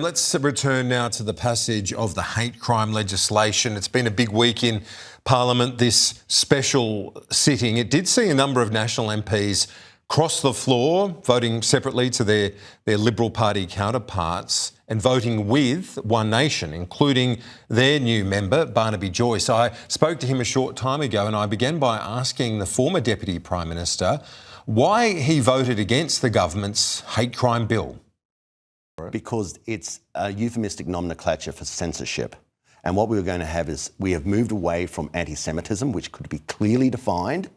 Let's return now to the passage of the hate crime legislation. It's been a big week in Parliament, this special sitting. It did see a number of National MPs cross the floor, voting separately to their Liberal Party counterparts and voting with One Nation, including their new member, Barnaby Joyce. I spoke to him a short time ago and I began by asking the former Deputy Prime Minister why he voted against the government's hate crime bill. Because it's a euphemistic nomenclature for censorship. And what we were going to have is we have moved away from anti-Semitism, which could be clearly defined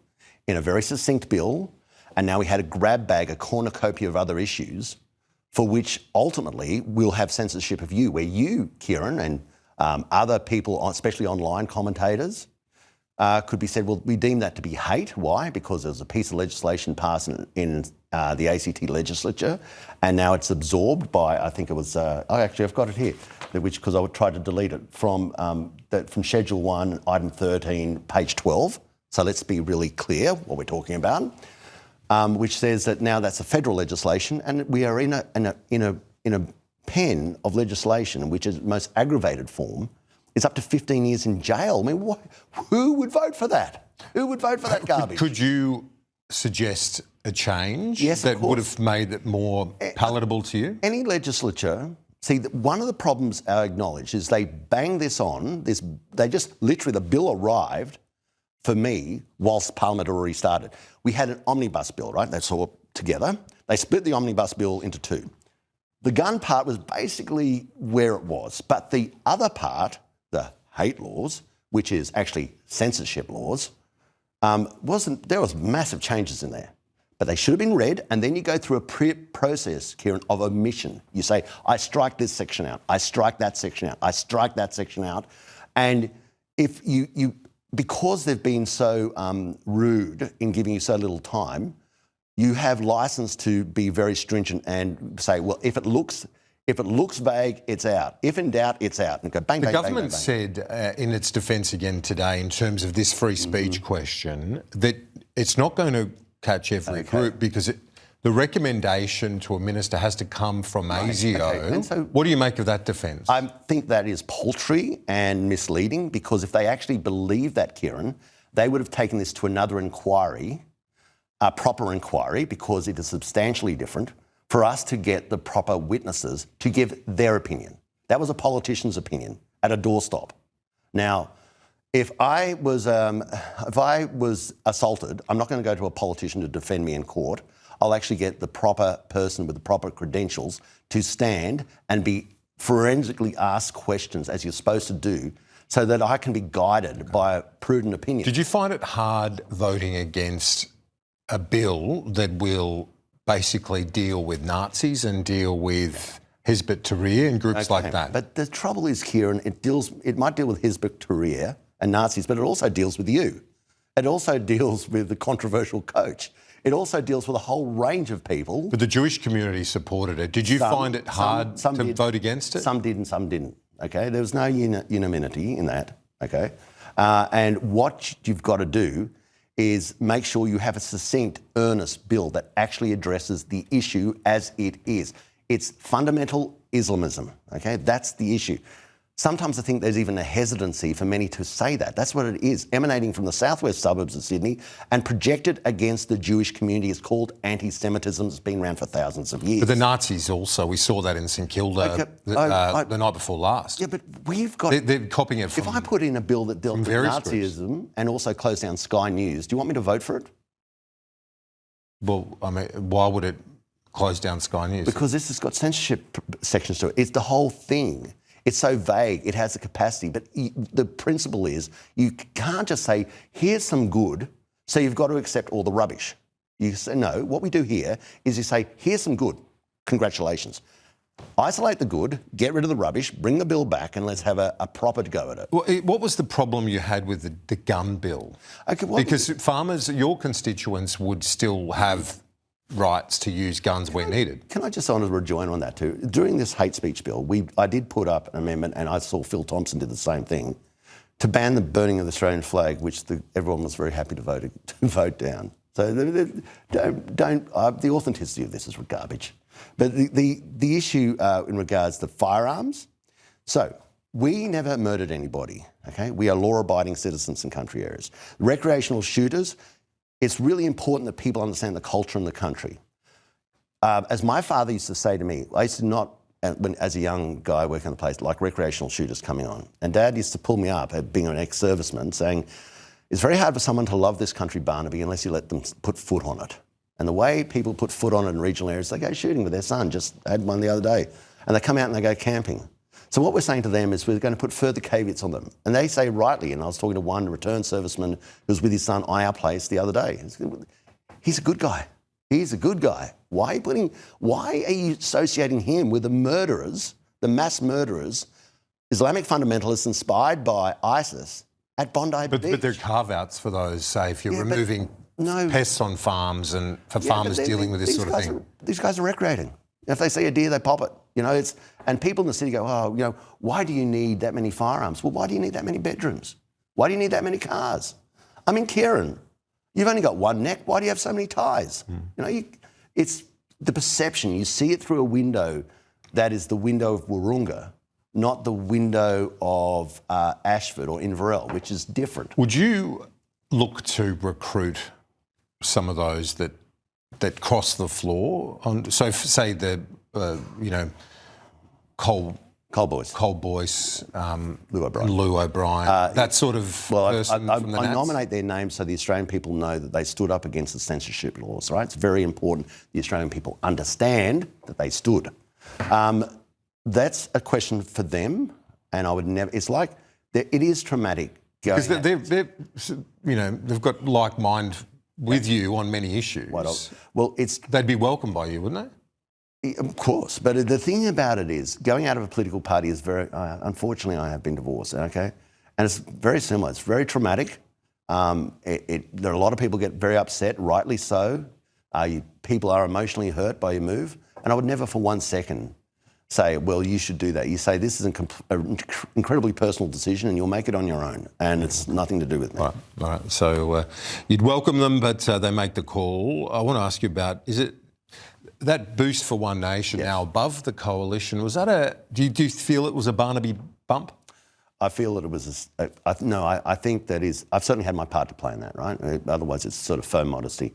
in a very succinct bill, and now we had a grab bag, a cornucopia of other issues for which ultimately we'll have censorship of you, where you, Kieran, and other people, especially online commentators, could be said, well, we deem that to be hate. Why? Because there was a piece of legislation passed in the ACT legislature, and now it's absorbed by, I think it was, I've got it here, because I tried to delete it from Schedule 1, Item 13, page 12. So let's be really clear what we're talking about, which says that now that's a federal legislation, and we are in a pen of legislation, which is most aggravated form, is up to 15 years in jail. I mean, who would vote for that? Who would vote for that garbage? Could you suggest a change yes, that would have made it more palatable to you? Any legislature, see, one of the problems I acknowledge is they bang this on, they just literally, the bill arrived for me whilst Parliament had already started. We had an omnibus bill, right? That's all together. They split the omnibus bill into two. The gun part was basically where it was, but the other part, the hate laws, which is actually censorship laws, there was massive changes in there. But they should have been read, and then you go through a process, Kieran, of omission. You say, I strike this section out, I strike that section out, I strike that section out. And if because they've been so rude in giving you so little time, you have license to be very stringent and say, well, if it looks vague, it's out. If in doubt, it's out. And go bang, bang, bang. The government said in its defence again today, in terms of this free speech question, that it's not going to catch every group because the recommendation to a minister has to come from ASIO. Okay. And so, what do you make of that defence? I think that is paltry and misleading, because if they actually believe that, Kieran, they would have taken this to another inquiry, a proper inquiry, because it is substantially different, for us to get the proper witnesses to give their opinion. That was a politician's opinion at a doorstop. Now, if I was assaulted, I'm not going to go to a politician to defend me in court. I'll actually get the proper person with the proper credentials to stand and be forensically asked questions, as you're supposed to do, so that I can be guided by a prudent opinion. Did you find it hard voting against a bill that will basically deal with Nazis and deal with Hizb ut-Tahrir and groups like that? But the trouble is, Kieran, it might deal with Hizb ut-Tahrir and Nazis, but it also deals with you. It also deals with the controversial coach. It also deals with a whole range of people. But the Jewish community supported it. Did you find it hard to vote against it? Some did and some didn't, okay? There was no unanimity in that, okay? And what you've got to do is make sure you have a succinct, earnest bill that actually addresses the issue as it is. It's fundamental Islamism, okay? That's the issue. Sometimes I think there's even a hesitancy for many to say that. That's what it is, emanating from the southwest suburbs of Sydney and projected against the Jewish community. It's called anti-Semitism. It's been around for thousands of years. But the Nazis also, we saw that in St Kilda the night before last. Yeah, but we've got... They're copying it from... If I put in a bill that dealt with Nazism and also closed down Sky News, do you want me to vote for it? Well, I mean, why would it close down Sky News? Because this has got censorship sections to it. It's the whole thing. It's so vague, it has the capacity, but the principle is you can't just say, here's some good, so you've got to accept all the rubbish. You say, no, what we do here is you say, here's some good, congratulations. Isolate the good, get rid of the rubbish, bring the bill back, and let's have a proper go at it. Well, what was the problem you had with the gun bill? Okay, because farmers, your constituents, would still have rights to use guns where needed. Can I just rejoin on that too? During this hate speech bill, I did put up an amendment, and I saw Phil Thompson did the same thing, to ban the burning of the Australian flag, which everyone was very happy to vote down. So the authenticity of this is garbage. But the issue in regards to firearms, so we never murdered anybody, okay? We are law-abiding citizens in country areas. Recreational shooters, it's really important that people understand the culture in the country. As my father used to say to me, I used to not, as a young guy working on the place, like recreational shooters coming on. And Dad used to pull me up, being an ex-serviceman, saying, it's very hard for someone to love this country, Barnaby, unless you let them put foot on it. And the way people put foot on it in regional areas, they go shooting with their son, just had one the other day. And they come out and they go camping. So what we're saying to them is we're going to put further caveats on them. And they say rightly, and I was talking to one returned serviceman who was with his son at our place the other day. He's a good guy. He's a good guy. Why are you associating him with the murderers, the mass murderers, Islamic fundamentalists inspired by ISIS at Bondi Beach? But there are carve-outs for those, say, if you're removing pests on farms and for farmers dealing with this sort of thing. These guys are recreating. If they see a deer, they pop it. And people in the city go, why do you need that many firearms? Well, why do you need that many bedrooms? Why do you need that many cars? I mean, Kieran, you've only got one neck. Why do you have so many ties? It's the perception. You see it through a window that is the window of Wahroonga, not the window of Ashford or Inverell, which is different. Would you look to recruit some of those that cross the floor? So, say the Cole Boyce, Lou O'Brien, that sort of person from the Nats? I nominate their names so the Australian people know that they stood up against the censorship laws, right? It's very important the Australian people understand that they stood. That's a question for them, and I would never... It's like, it is traumatic. Because they've got like mind with you on many issues. Well, they'd be welcomed by you, wouldn't they? Of course, but the thing about it is, going out of a political party is very... unfortunately, I have been divorced, okay? And it's very similar. It's very traumatic. There are a lot of people get very upset, rightly so. People are emotionally hurt by your move. And I would never for 1 second say, well, you should do that. You say, this is an incredibly personal decision and you'll make it on your own. And it's nothing to do with me. All right. So you'd welcome them, but they make the call. I want to ask you about, is it that boost for One Nation now above the coalition? Was that do you feel it was a Barnaby bump? I feel that it was I think that is... I've certainly had my part to play in that, right? Otherwise, it's sort of faux modesty.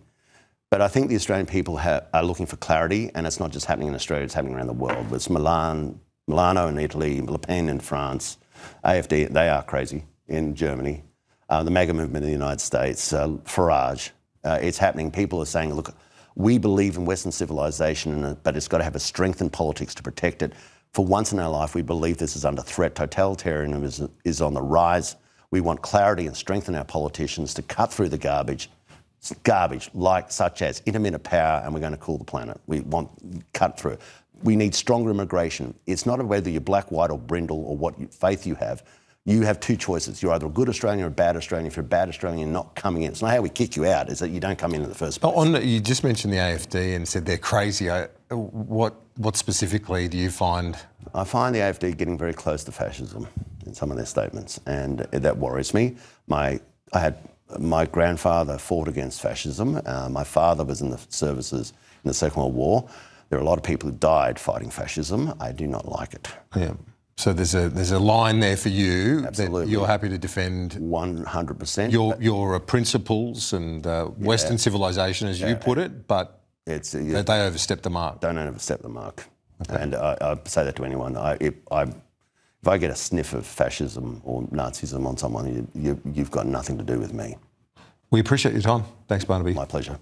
But I think the Australian people are looking for clarity, and it's not just happening in Australia, it's happening around the world. It's Milano in Italy, Le Pen in France, AfD, they are crazy in Germany, the MAGA movement in the United States, Farage. It's happening. People are saying, look, we believe in Western civilization, but it's got to have a strength in politics to protect it. For once in our life, we believe this is under threat. Totalitarianism is on the rise. We want clarity and strength in our politicians to cut through the garbage, such as intermittent power, and we're going to cool the planet. We want cut through. We need stronger immigration. It's not whether you're black, white or brindle or what faith you have. You have two choices. You're either a good Australian or a bad Australian. If you're a bad Australian, you're not coming in. It's not how we kick you out, is that you don't come in the first place. You just mentioned the AfD and said they're crazy. What specifically do you find? I find the AfD getting very close to fascism in some of their statements, and that worries me. My grandfather fought against fascism. My father was in the services in the Second World War. There are a lot of people who died fighting fascism. I do not like it. Yeah. So there's a line there for you. Absolutely. That you're happy to defend 100%. Your principles and Western civilization, as you put it, but they overstep the mark. Don't overstep the mark. Okay. And I say that to anyone. If I get a sniff of fascism or Nazism on someone, you've got nothing to do with me. We appreciate your time. Thanks, Barnaby. My pleasure.